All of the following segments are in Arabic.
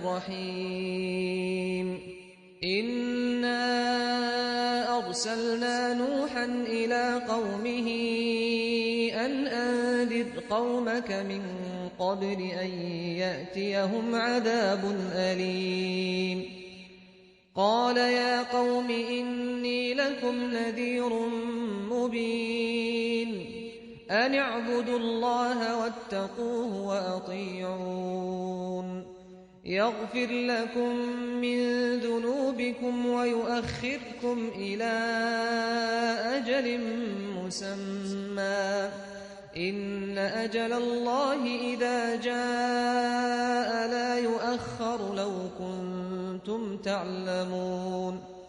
الرحيم إنا أرسلنا نوحا إلى قومه أن أنذر قومك من قبل أن يأتيهم عذاب أليم قال يا قوم إني لكم نذير مبين أن اعبدوا الله واتقوه وأطيعون يغفر لكم من ذنوبكم ويؤخركم إلى أجل مسمى إن أجل الله إذا جاء لا يؤخر لو كنتم تعلمون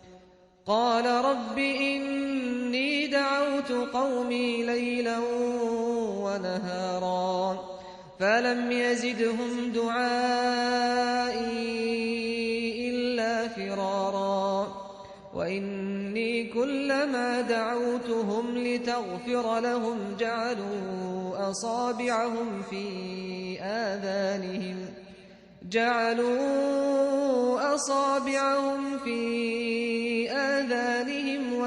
قال رب إني دعوت قومي ليلا ونهارا فلم يزدهم دعائي إلا فرارا وإني كلما دعوتهم لتغفر لهم جعلوا أصابعهم في آذانهم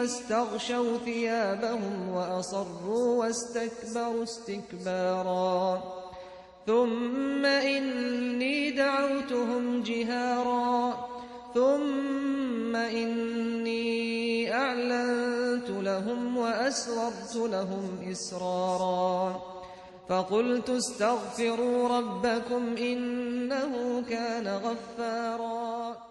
واستغشوا ثيابهم وأصروا واستكبروا استكبارا ثم إني دعوتهم جهارا ثم إني أعلنت لهم وأسررت لهم إسرارا فقلت استغفروا ربكم إنه كان غفارا